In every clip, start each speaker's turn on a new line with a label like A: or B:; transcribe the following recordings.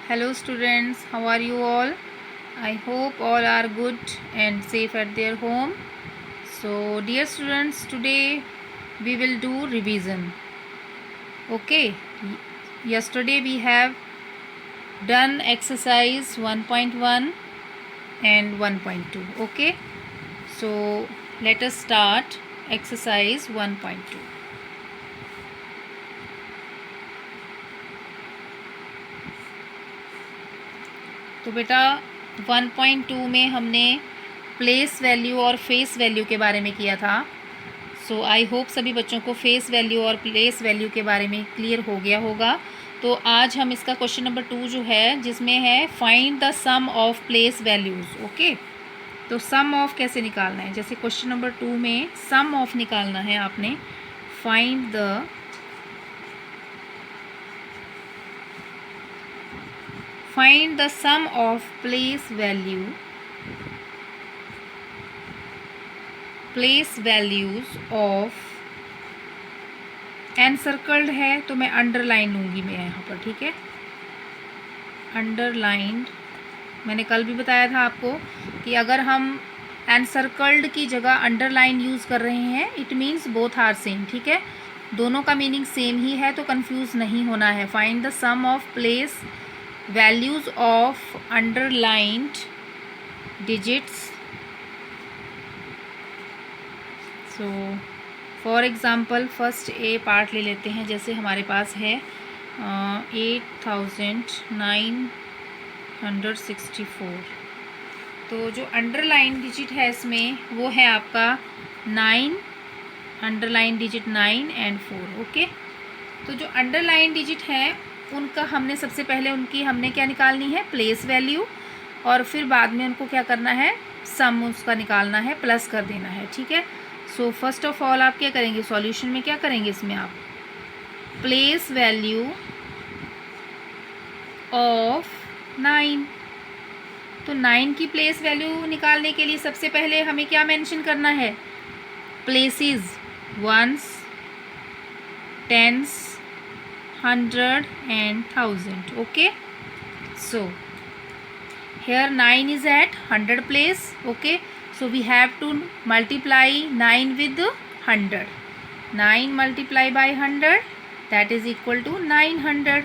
A: Hello students, how are you all? I hope all are good and safe at their home. So dear students, today we will do revision. Okay, yesterday we have done exercise 1.1 and 1.2. Okay, so let us start exercise 1.2. तो बेटा 1.2 में हमने place value और face value के बारे में किया था. सो आई होप सभी बच्चों को फेस वैल्यू और प्लेस वैल्यू के बारे में क्लियर हो गया होगा. तो आज हम इसका क्वेश्चन नंबर 2 जो है, जिसमें है find the sum of place values. Okay, तो सम ऑफ कैसे निकालना है? जैसे क्वेश्चन नंबर 2 में सम ऑफ निकालना है आपने. Find the sum of place values of encircled है तो मैं अंडरलाइन लूँगी मैं यहाँ पर. ठीक है, अंडरलाइंड. मैंने कल भी बताया था आपको कि अगर हम एनसर्कल्ड की जगह अंडरलाइन यूज़ कर रहे हैं, it means both are same. ठीक है, दोनों का मीनिंग सेम ही है, तो कंफ्यूज नहीं होना है. Find the sum of place values of underlined digits. So for example first a part ले लेते हैं. जैसे हमारे पास है 8964. तो जो अंडरलाइन डिजिट है इसमें वो है आपका 9, अंडरलाइन डिजिट 9 एंड 4. ओके, तो जो अंडरलाइन डिजिट है उनका हमने सबसे पहले हमने क्या निकालनी है? Place value. और फिर बाद में उनको क्या करना है? सम उसका निकालना है, प्लस कर देना है. ठीक है, सो फर्स्ट ऑफ ऑल आप क्या करेंगे? सॉल्यूशन में क्या करेंगे? इसमें आप प्लेस वैल्यू ऑफ 9. तो 9 की प्लेस वैल्यू निकालने के लिए सबसे पहले हमें क्या मेंशन करना है? Places, ones, tens, 100 and 1000. Okay, so here 9 is at 100 place. Okay, so we have to multiply 9 with 100. 9 multiply by 100, that is equal to 900.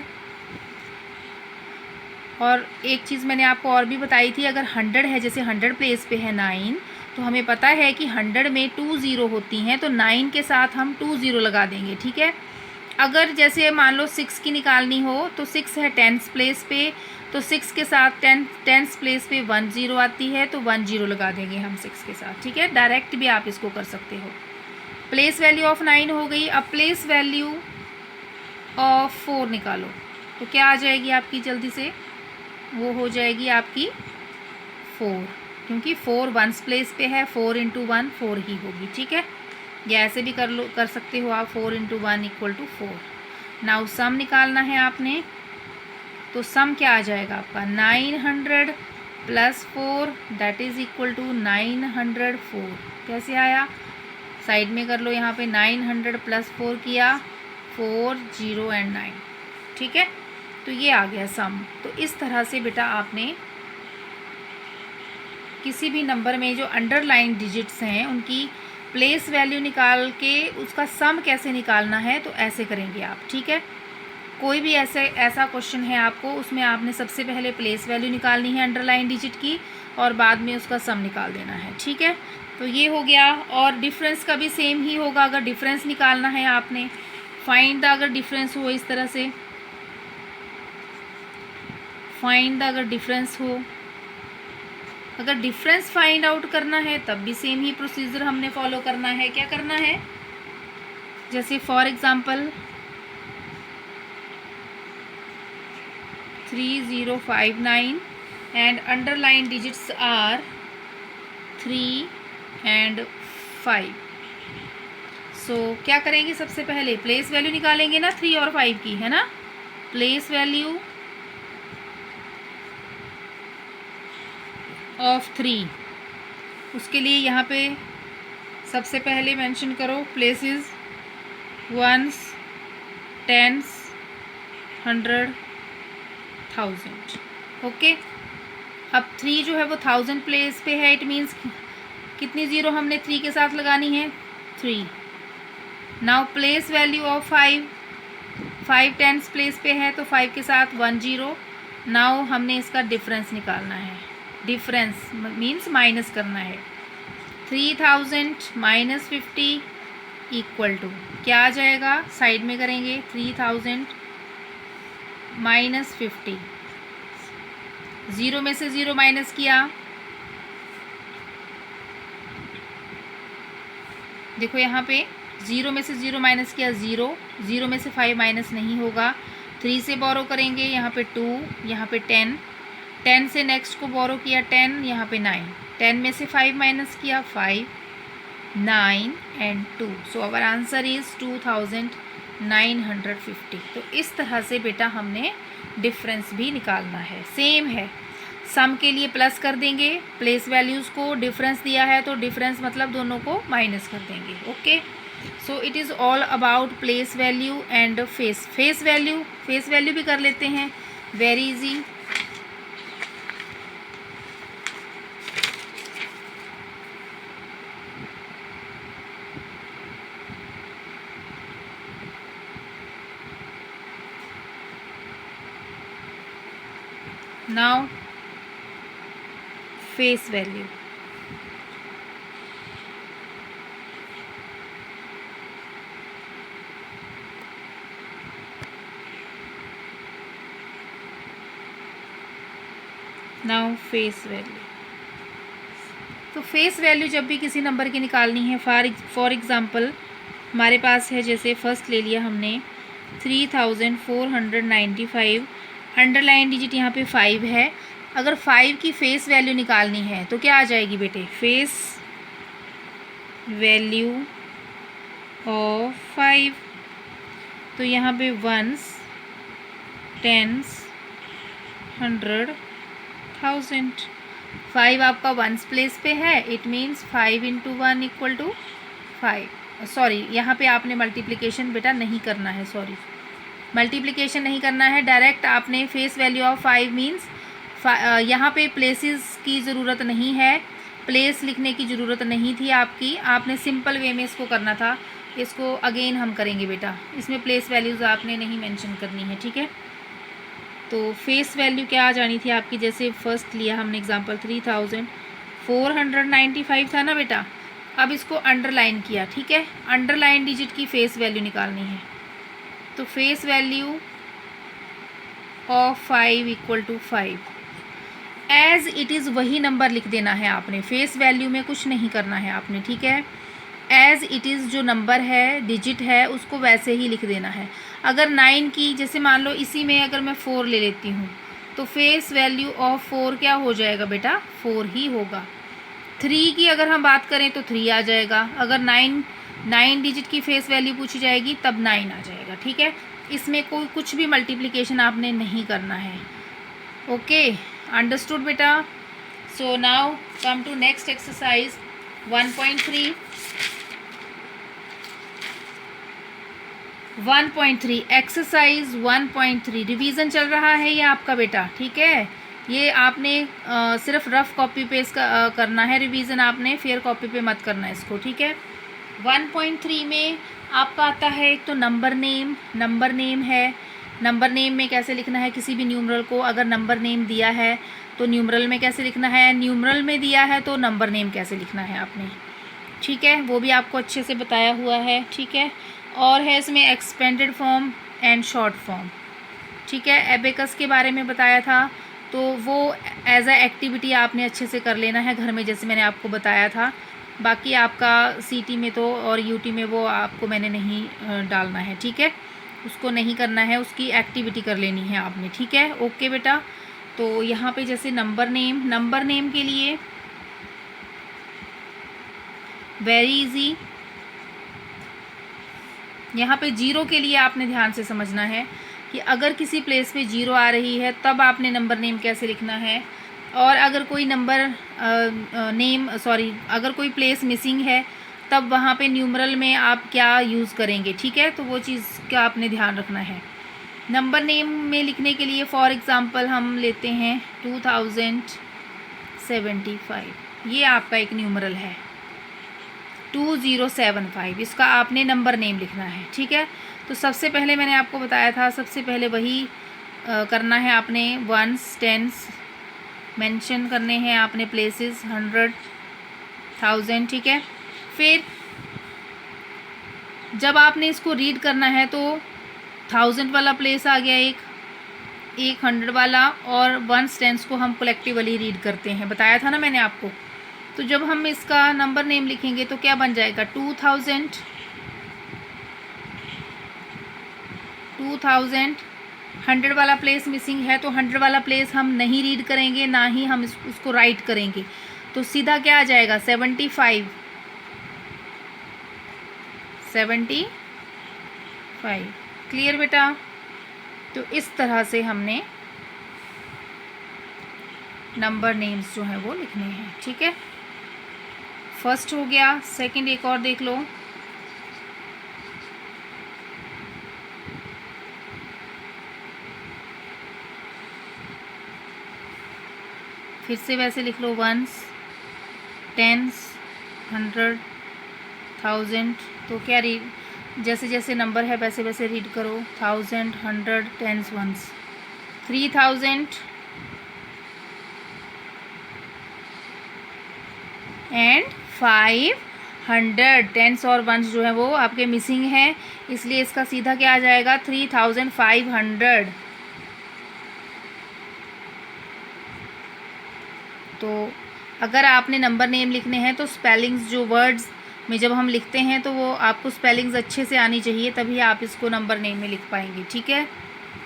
A: और एक चीज़ मैंने आपको और भी बताई थी, अगर 100 है, जैसे 100 प्लेस पे है 9, तो हमें पता है कि 100 में 2 ज़ीरो होती हैं, तो 9 के साथ हम 2 ज़ीरो लगा देंगे. ठीक है, अगर जैसे मान लो 6 की निकालनी हो तो 6 है 10th प्लेस पे, तो 6 के साथ 10th प्लेस पे 1 ज़ीरो आती है, तो 1 ज़ीरो लगा देंगे हम 6 के साथ. ठीक है, डायरेक्ट भी आप इसको कर सकते हो. प्लेस वैल्यू ऑफ 9 हो गई. अब प्लेस वैल्यू ऑफ 4 निकालो, तो क्या आ जाएगी आपकी? जल्दी से वो हो जाएगी आपकी 4, क्योंकि 4 1st प्लेस पे है. 4 × 1 4 ही होगी. ठीक है, या ऐसे भी कर सकते हो आप. 4 × 1 = 4. नाउ सम निकालना है आपने, तो सम क्या आ जाएगा आपका? 900 + 4 दैट इज़ इक्वल टू 904. कैसे आया? साइड में कर लो. यहाँ पे 900 + 4 किया, 4 0 और 9. ठीक है, तो ये आ गया सम. तो इस तरह से बेटा आपने किसी भी नंबर में जो अंडरलाइन डिजिट्स हैं उनकी प्लेस वैल्यू निकाल के उसका सम कैसे निकालना है, तो ऐसे करेंगे आप. ठीक है, कोई भी ऐसा क्वेश्चन है आपको, उसमें आपने सबसे पहले प्लेस वैल्यू निकालनी है अंडरलाइन डिजिट की, और बाद में उसका सम निकाल देना है. ठीक है, तो ये हो गया. और डिफरेंस का भी सेम ही होगा. अगर डिफरेंस निकालना है आपने, फाइंड द, अगर डिफरेंस हो इस तरह से, फाइंड द, अगर डिफरेंस हो, अगर डिफरेंस फाइंड आउट करना है तब भी सेम ही प्रोसीजर हमने फॉलो करना है. क्या करना है? जैसे for example 3059 and underline digits are 3 and 5. So क्या करेंगे? सबसे पहले प्लेस वैल्यू निकालेंगे ना 3 और 5 की, है ना. प्लेस वैल्यू ऑफ 3, उसके लिए यहाँ पे सबसे पहले मेंशन करो प्लेसेस, वंस, टेंस, 100, 1000। ओके, अब 3 जो है वो 1000 प्लेस पे है, इट मीन्स कितनी ज़ीरो हमने 3 के साथ लगानी है, 3। Now place value of 5 tens place पे है तो 5 के साथ 1 0। नाउ हमने इसका डिफरेंस निकालना है, डिफरेंस मीन्स माइनस करना है। 3000 माइनस 50 इक्वल टू क्या आ जाएगा, साइड में करेंगे, 3000 माइनस 50, ज़ीरो में से ज़ीरो माइनस किया, देखो यहाँ पे ज़ीरो में से ज़ीरो माइनस किया, ज़ीरो, ज़ीरो में से 5 माइनस नहीं होगा, 3 से बोरो करेंगे, यहाँ पे 2, यहाँ पे 10, 10 से नेक्स्ट को बोरो किया 10, यहाँ पे 9, 10 में से 5 माइनस किया 5, 9 and 2, so our answer is 2950। तो इस तरह से बेटा हमने डिफरेंस भी निकालना है, सेम है। सम के लिए प्लस कर देंगे, प्लेस वैल्यूज़ को, डिफरेंस दिया है तो डिफरेंस मतलब दोनों को माइनस कर देंगे। Okay, so it is all about place value and face value भी कर लेते हैं, very easy. Now face value, now face value. तो फेस वैल्यू जब भी किसी नंबर की निकालनी है, फॉर एग्ज़ाम्पल हमारे पास है, जैसे फर्स्ट ले लिया हमने 3495, अंडरलाइन डिजिट यहाँ पे 5 है। अगर 5 की फेस वैल्यू निकालनी है तो क्या आ जाएगी बेटे, फेस वैल्यू ऑफ 5, तो यहाँ पे वंस, टेंस, 100, 1000। 5 आपका वंस प्लेस पे है, it means 5 into 1 equal to 5। Sorry, यहाँ पे आपने मल्टीप्लिकेशन बेटा नहीं करना है, सॉरी, मल्टीप्लिकेशन नहीं करना है, डायरेक्ट आपने फेस वैल्यू ऑफ 5 मीन्स यहाँ पे प्लेसेस की ज़रूरत नहीं है, प्लेस लिखने की ज़रूरत नहीं थी आपकी, आपने सिंपल वे में इसको करना था। इसको अगेन हम करेंगे बेटा, इसमें प्लेस वैल्यूज़ आपने नहीं मेंशन करनी है, ठीक है। तो फेस वैल्यू क्या आ जानी थी आपकी, जैसे फर्स्ट लिया हमने एग्जांपल 3495 था ना बेटा, अब इसको अंडरलाइन किया, ठीक है, अंडरलाइन डिजिट की फेस वैल्यू निकालनी है, तो face value of 5 equal to 5, as it is वही नंबर लिख देना है आपने, फेस वैल्यू में कुछ नहीं करना है आपने, ठीक है। एज़ इट इज़ जो नंबर है, डिजिट है, उसको वैसे ही लिख देना है। अगर 9 की, जैसे मान लो इसी में अगर मैं 4 ले लेती हूँ तो फेस वैल्यू ऑफ 4 क्या हो जाएगा बेटा, 4 ही होगा। 3 की अगर हम बात करें तो 3 आ जाएगा, अगर 9 डिजिट की फेस वैल्यू पूछी जाएगी तब 9 आ जाएगा, ठीक है। इसमें कोई कुछ भी मल्टीप्लिकेशन आपने नहीं करना है। ओके, अंडरस्टूड बेटा। So now come to next exercise 1.3। 1.3 exercise 1.3 revision चल रहा है ये आपका बेटा, ठीक है। ये आपने सिर्फ रफ कॉपी पे इसका करना है रिवीजन, आपने फेयर कॉपी पे मत करना इसको, ठीक है। 1.3 में आपका आता है एक तो नंबर नेम है, नंबर नेम में कैसे लिखना है किसी भी न्यूमरल को, अगर नंबर नेम दिया है तो न्यूमरल में कैसे लिखना है, न्यूमरल में दिया है तो नंबर नेम कैसे लिखना है आपने, ठीक है, वो भी आपको अच्छे से बताया हुआ है, ठीक है। और है इसमें expanded form and short form, ठीक है। एबेकस के बारे में बताया था, तो वो एज अ एक्टिविटी आपने अच्छे से कर लेना है घर में, जैसे मैंने आपको बताया था। बाकी आपका सीटी में तो और यूटी में वो आपको मैंने नहीं डालना है, ठीक है, उसको नहीं करना है, उसकी एक्टिविटी कर लेनी है आपने, ठीक है। ओके बेटा, तो यहाँ पे जैसे नंबर नेम के लिए वेरी इजी, यहाँ पे जीरो के लिए आपने ध्यान से समझना है कि अगर किसी प्लेस पे जीरो आ रही है तब आपने नंबर नेम कैसे लिखना है, और अगर कोई अगर कोई प्लेस मिसिंग है तब वहाँ पे न्यूमरल में आप क्या यूज़ करेंगे, ठीक है। तो वो चीज़ का आपने ध्यान रखना है। नंबर नेम में लिखने के लिए फॉर एग्ज़ाम्पल हम लेते हैं 2075, ये आपका एक न्यूमरल है 2075, इसका आपने नंबर नेम लिखना है, ठीक है। तो सबसे पहले मैंने आपको बताया था, सबसे पहले वही करना है आपने, वंस टेंस मेंशन करने हैं आपने, प्लेसेस 100 1000, ठीक है। फिर जब आपने इसको रीड करना है तो 1000 वाला प्लेस आ गया एक 100 वाला, और वंस टेंस को हम कलेक्टिवली रीड करते हैं, बताया था ना मैंने आपको। तो जब हम इसका नंबर नेम लिखेंगे तो क्या बन जाएगा 2000, 100 वाला प्लेस मिसिंग है तो 100 वाला प्लेस हम नहीं रीड करेंगे, ना ही हम उसको राइट करेंगे, तो सीधा क्या आ जाएगा 75। क्लियर बेटा। तो इस तरह से हमने नंबर नेम्स जो हैं वो लिखने हैं, ठीक है। फर्स्ट हो गया। सेकंड एक और देख लो, फिर से वैसे लिख लो, वंस टेंस 100 1000, तो क्या रीड, जैसे जैसे नंबर है वैसे वैसे रीड करो, 1000 100 टेंस वंस, 3000 एंड 500, टेंस और वंस जो है वो आपके मिसिंग है, इसलिए इसका सीधा क्या आ जाएगा 3500। तो अगर आपने नंबर नेम लिखने हैं तो स्पेलिंग्स जो वर्ड्स में जब हम लिखते हैं तो वो आपको स्पेलिंग्स अच्छे से आनी चाहिए, तभी आप इसको नंबर नेम में लिख पाएंगे, ठीक है।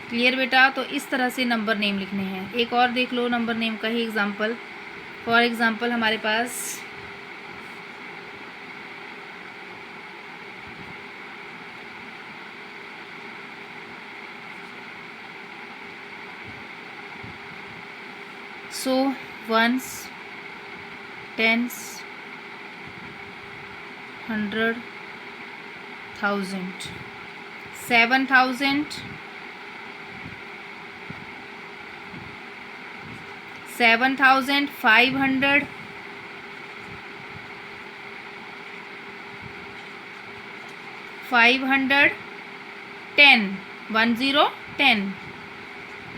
A: क्लियर बेटा। तो इस तरह से नंबर नेम लिखने हैं। एक और देख लो नंबर नेम का ही एग्जांपल। फॉर एग्जांपल हमारे पास वंस टेंस 100 1000, 7000 7500 500 10 10।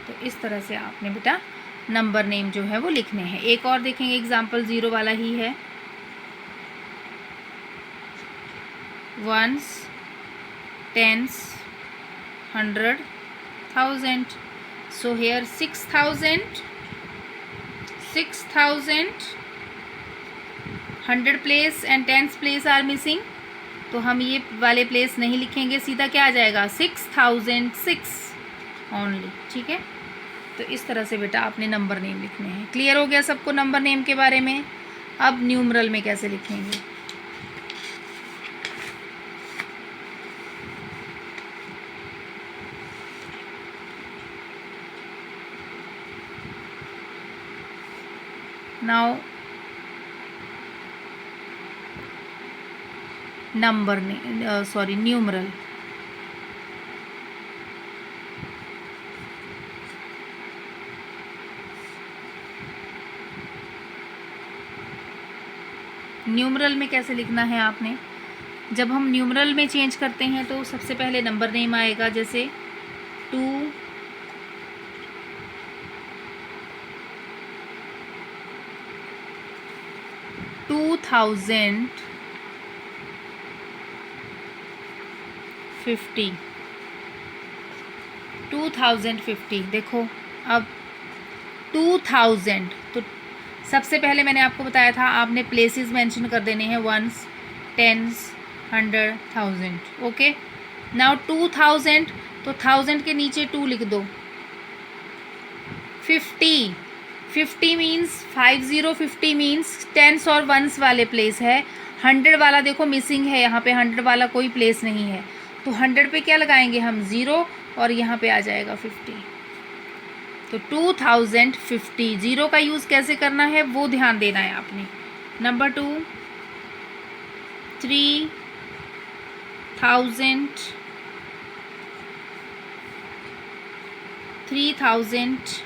A: तो इस तरह से आपने बेटा नंबर नेम जो है वो लिखने हैं। एक और देखेंगे एग्जाम्पल, 0 वाला ही है, ones tens 100 1000, so here 6000 100 place and tens place are missing, तो हम ये वाले प्लेस नहीं लिखेंगे, सीधा क्या आ जाएगा 6006 ओनली, ठीक है। तो इस तरह से बेटा आपने नंबर नेम लिखने हैं। क्लियर हो गया सबको नंबर नेम के बारे में। अब न्यूमरल में कैसे लिखेंगे, now number name, sorry numeral. Numeral में कैसे लिखना है आपने, जब हम न्यूमरल में चेंज करते हैं तो सबसे पहले नंबर नेम आएगा, जैसे 2050। देखो अब 2000, तो सबसे पहले मैंने आपको बताया था आपने प्लेसेस मेंशन कर देने हैं, वंस टेंस 100 1000, ओके। नाउ 2000, तो 1000 के नीचे 2 लिख दो। 50 मीन्स 50 मीन्स टेंस और वंस वाले प्लेस है। 100 वाला देखो मिसिंग है, यहाँ पे 100 वाला कोई प्लेस नहीं है, तो 100 पे क्या लगाएंगे हम 0, और यहाँ पे आ जाएगा 50। तो 2050, 0 का यूज़ कैसे करना है वो ध्यान देना है आपने। नंबर 2 3000 3000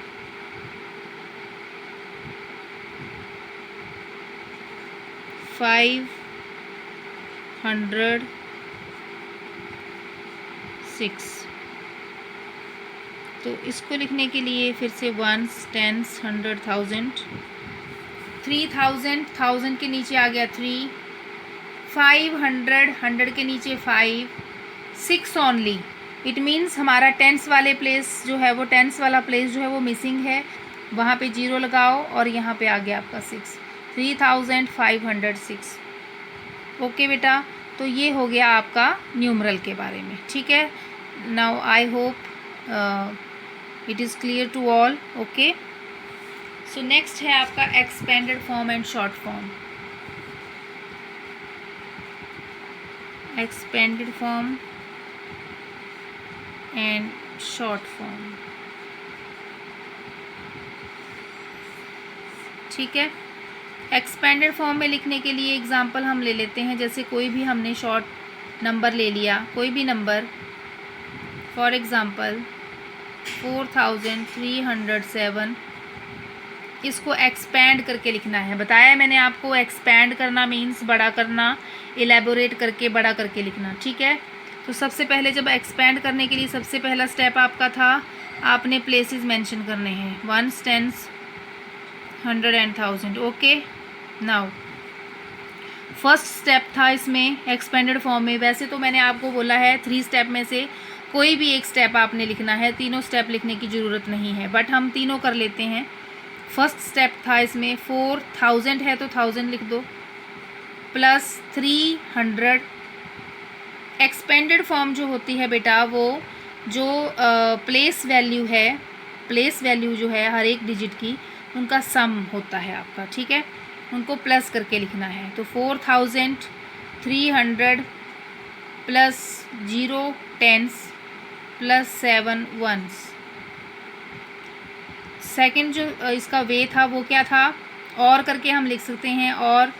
A: 506। तो इसको लिखने के लिए फिर से वंस, टेंस, 100, 1000, 3000, 1000 के नीचे आ गया 3, 500, 100 के नीचे 5, 6 ओनली। इट मीन्स हमारा टेंस वाले प्लेस जो है वो टेंस वाला प्लेस जो है वो मिसिंग है, वहाँ पे 0 लगाओ और यहाँ पे आ गया आपका 6, 3506। ओके बेटा, तो ये हो गया आपका न्यूमरल के बारे में, ठीक है। Now I hope it is clear to all. Okay, so next है आपका expanded form and short form. Expanded form and short form, ठीक है। एक्सपेंडेड फॉर्म में लिखने के लिए एग्जांपल हम ले लेते हैं, जैसे कोई भी हमने शॉर्ट नंबर ले लिया, कोई भी नंबर, फॉर एग्ज़ाम्पल 4307, इसको एक्सपैंड करके लिखना है। बताया है मैंने आपको, एक्सपैंड करना मीन्स बड़ा करना, इलेबोरेट करके बड़ा करके लिखना, ठीक है। तो सबसे पहले जब एक्सपैंड करने के लिए सबसे पहला स्टेप आपका था, आपने प्लेसेस मेंशन करने हैं, ones, tens, 100 and 1000। Okay, now first step था इसमें एक्सपेंडेड फॉर्म में। वैसे तो मैंने आपको बोला है 3 स्टेप में से कोई भी एक स्टेप आपने लिखना है, तीनों स्टेप लिखने की ज़रूरत नहीं है, बट हम तीनों कर लेते हैं। फर्स्ट स्टेप था इसमें 4000 है तो 1000 लिख दो, प्लस 300। एक्सपेंडेड फॉर्म जो होती है बेटा, वो जो प्लेस वैल्यू है, प्लेस वैल्यू जो है हर एक डिजिट की, उनका सम होता है आपका, ठीक है, उनको प्लस करके लिखना है। तो 4300 plus 0 tens plus 7 ones. Second जो इसका वे था वो क्या था, और करके हम लिख सकते हैं, और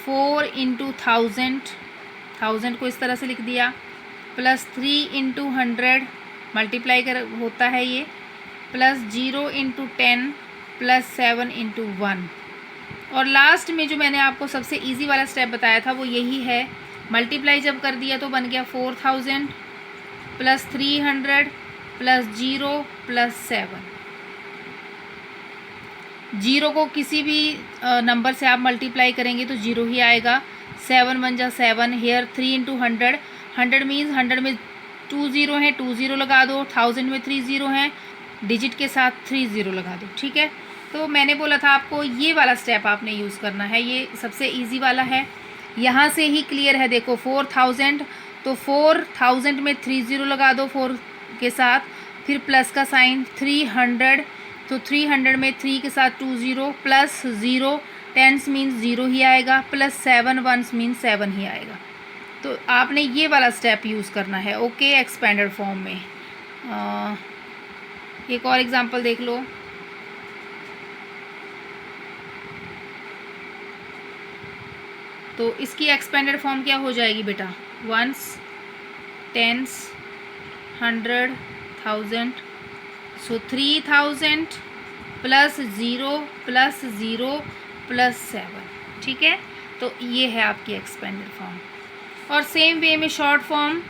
A: 4 इंटू 1000 को इस तरह से लिख दिया, प्लस 3 इंटू 100 मल्टीप्लाई कर होता है ये, प्लस 0 इंटू 10 प्लस 7 इंटू 1। और लास्ट में जो मैंने आपको सबसे इजी वाला स्टेप बताया था वो यही है, मल्टीप्लाई जब कर दिया तो बन गया 4000 प्लस 300 प्लस 0 प्लस 7। 0 को किसी भी नंबर से आप मल्टीप्लाई करेंगे तो 0 ही आएगा, 7 बन जा 7, हेयर 3 इंटू 100, 100 मीन्स 100 में 2 0 हैं, 2 0 लगा दो, 1000 में 3 0 हैं, डिजिट के साथ 3 0 लगा दो, ठीक है। तो मैंने बोला था आपको ये वाला स्टेप आपने यूज़ करना है, ये सबसे इजी वाला है, यहाँ से ही क्लियर है। देखो 4000, तो 4000 में 3 0 लगा दो 4 के साथ, फिर प्लस का साइन, 300, तो 300 में 3 के साथ 2 0 प्लस 0 टेंस मीन्स 0 ही आएगा, प्लस 7 वंस मीन्स 7 ही आएगा। तो आपने ये वाला स्टेप यूज़ करना है, ओके, एक्सपेंडेड फॉर्म में। एक और एग्जांपल देख लो, तो इसकी एक्सपेंडेड फॉर्म क्या हो जाएगी बेटा, वंस, टेंस, 100, 1000, सो 3000 प्लस 0 प्लस 0 प्लस 7, ठीक है। तो ये है आपकी एक्सपेंडेड फॉर्म। और सेम वे में शॉर्ट फॉर्म,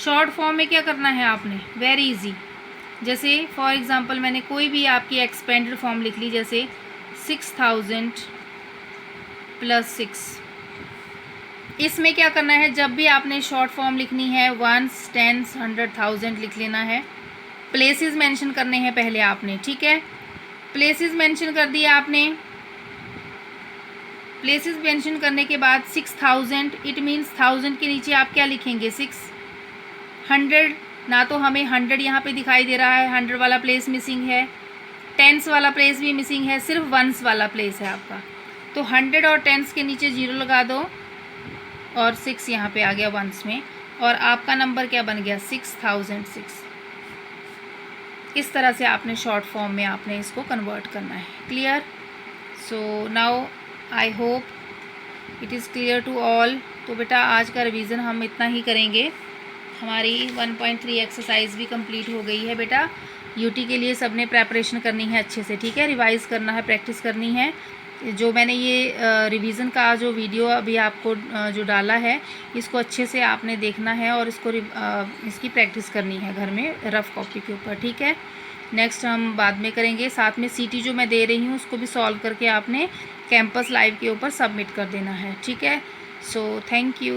A: शॉर्ट फॉर्म में क्या करना है आपने, वेरी इजी। जैसे फॉर एग्ज़ाम्पल मैंने कोई भी आपकी एक्सपेंडेड फॉर्म लिख ली, जैसे 6000 प्लस 6। इसमें क्या करना है, जब भी आपने शॉर्ट फॉर्म लिखनी है, वंस, टेंस, 100, 1000 लिख लेना है, प्लेसेस मेंशन करने हैं पहले आपने, ठीक है। प्लेसेस मेंशन कर दिया आपने, प्लेसेस मेंशन करने के बाद 6000, इट मीन्स 1000 के नीचे आप क्या लिखेंगे, 6। 100, ना तो हमें 100 यहाँ पे दिखाई दे रहा है, 100 वाला प्लेस मिसिंग है, टेंस वाला प्लेस भी मिसिंग है, सिर्फ वंस वाला प्लेस है आपका। तो 100 और टेंस के नीचे 0 लगा दो, और 6 यहाँ पे आ गया वंस में, और आपका नंबर क्या बन गया, 6006। इस तरह से आपने शॉर्ट फॉर्म में आपने इसको कन्वर्ट करना है। Clear? So now I hope it is clear to all. तो बेटा आज का रिवीजन हम इतना ही करेंगे, हमारी 1.3 एक्सरसाइज भी कंप्लीट हो गई है बेटा। यूटी के लिए सबने प्रेपरेशन करनी है अच्छे से, ठीक है, रिवाइज़ करना है, प्रैक्टिस करनी है। जो मैंने ये रिवीजन का जो वीडियो अभी आपको जो डाला है, इसको अच्छे से आपने देखना है और इसकी प्रैक्टिस करनी है घर में रफ़ कॉपी के ऊपर, ठीक है। नेक्स्ट हम बाद में करेंगे। साथ में सीटी जो मैं दे रही हूँ उसको भी सॉल्व करके आपने कैंपस लाइव के ऊपर सबमिट कर देना है, ठीक है। So thank you.